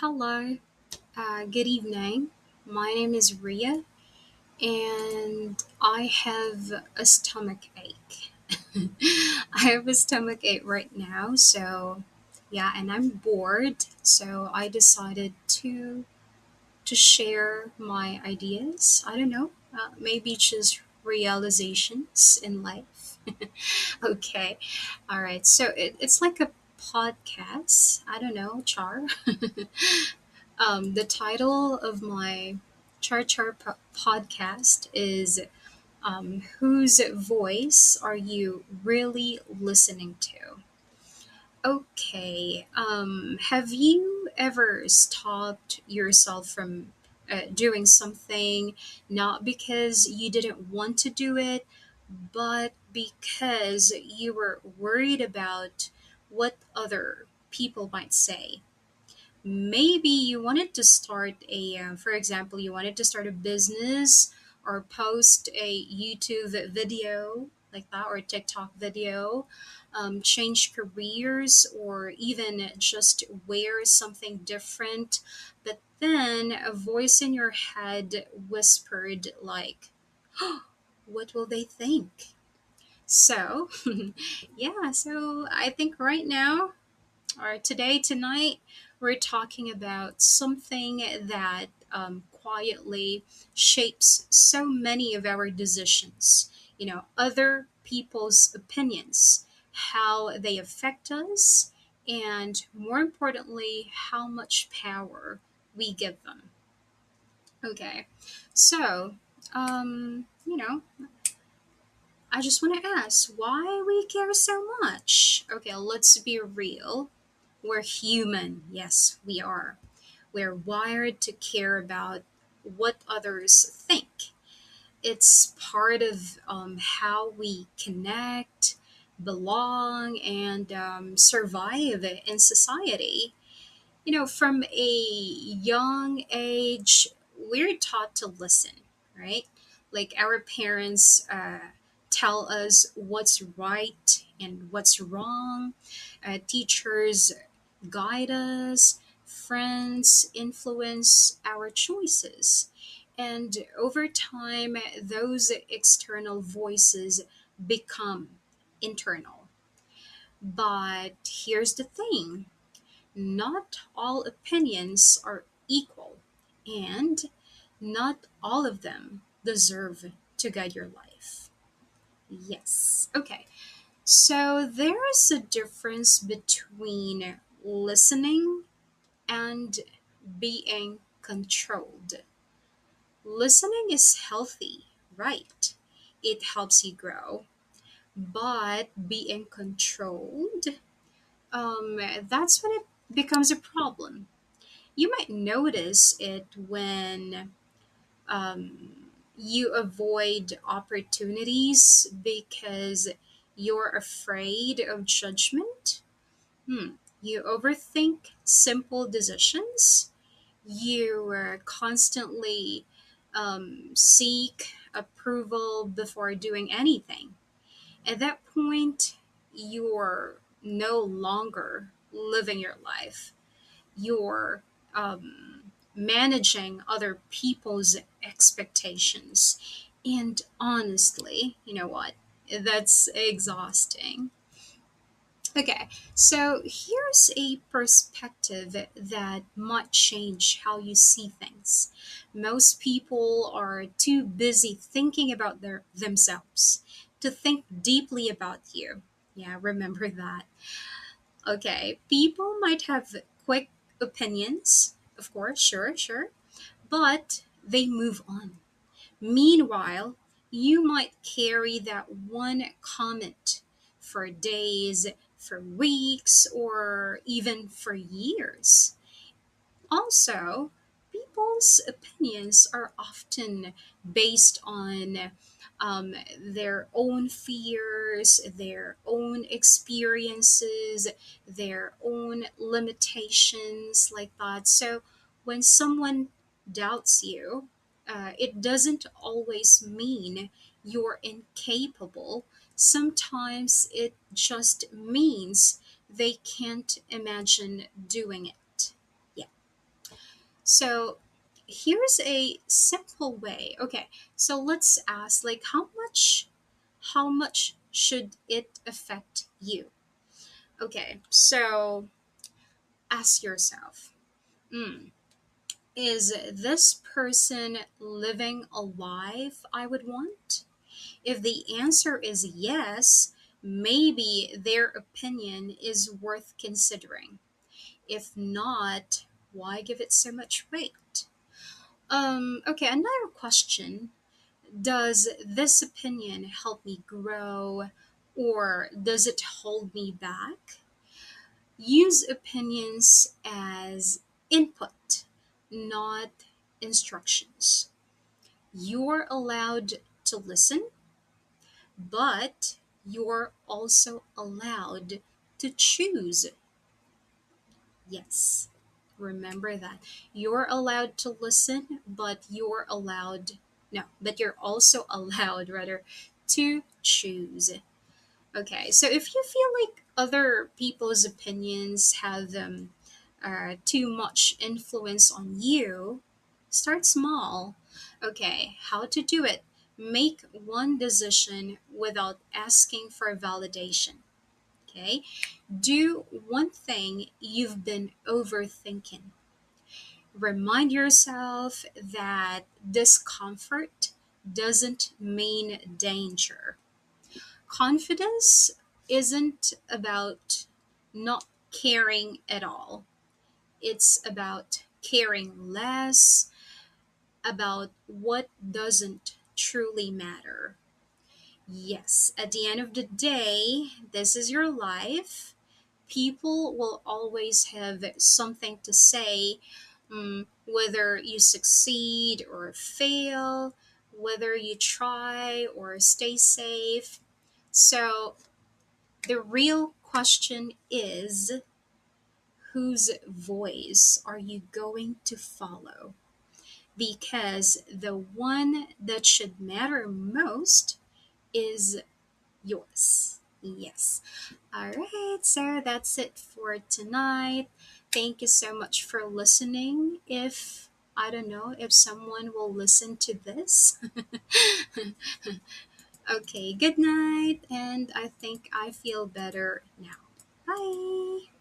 Hello, good evening. My name is Ria, and I have a stomach ache. I have a stomach ache right now, so yeah, and I'm bored, so I decided to share my ideas. I don't know, maybe just realizations in life. Okay, all right. So it's like a podcast. I don't know, Char. The title of my podcast is Whose Voice Are You Really Listening to? Okay, have you ever stopped yourself from doing something not because you didn't want to do it, but because you were worried about what other people might say? Maybe you wanted to start for example, you wanted to start a business or post a YouTube video like that or a TikTok video, change careers, or even just wear something different. But then a voice in your head whispered, like, what will they think? So, yeah, so I think right now or today, tonight, we're talking about something that quietly shapes so many of our decisions. Other people's opinions, how they affect us, and more importantly, how much power we give them. Okay, so, I just want to ask why we care so much. Okay, let's be real. We're human. Yes, we are. We're wired to care about what others think. It's part of how we connect, belong, and survive in society. From a young age, we're taught to listen, right? Like our parents tell us what's right and what's wrong. Teachers guide us, friends influence our choices. And over time, those external voices become internal. But here's the thing, not all opinions are equal, and not all of them deserve to guide your life. Yes. Okay. So there is a difference between listening and being controlled. Listening is healthy, right? It helps you grow. But being controlled, that's when it becomes a problem. You might notice it when you avoid opportunities because you're afraid of judgment. You overthink simple decisions. You constantly seek approval before doing anything. At that point, you're no longer living your life. You're managing other people's expectations. And honestly, you know what? That's exhausting. Okay, so here's a perspective that might change how you see things. Most people are too busy thinking about themselves to think deeply about you. Yeah, remember that. Okay, people might have quick opinions, of course, sure, sure, but they move on. Meanwhile, you might carry that one comment for days, for weeks, or even for years. Also, people's opinions are often based on their own fears, their own experiences, their own limitations, like that. So, when someone doubts you, it doesn't always mean you're incapable. Sometimes it just means they can't imagine doing it. Yeah. So here's a simple way. Okay, so let's ask like how much should it affect you? Okay, so ask yourself, mm, is this person living a life I would want? If the answer is yes, maybe their opinion is worth considering. If not, why give it so much weight? Okay, another question. Does this opinion help me grow or does it hold me back? Use opinions as input, not instructions. You're allowed to listen, but you're also allowed to choose. Yes, remember that. You're allowed to listen, but you're also allowed, rather, to choose. Okay, so if you feel like other people's opinions have too much influence on you, start small. Okay, how to do it? Make one decision without asking for validation. Okay, do one thing you've been overthinking. Remind yourself that discomfort doesn't mean danger. Confidence isn't about not caring at all, it's about caring less, about what doesn't truly matter. Yes, at the end of the day, this is your life. People will always have something to say, whether you succeed or fail, whether you try or stay safe. So, the real question is, whose voice are you going to follow? Because the one that should matter most is yours. Yes. All right, so that's it for tonight. Thank you so much for listening. If I don't know if someone will listen to this. Okay, good night, and I think I feel better now. Bye.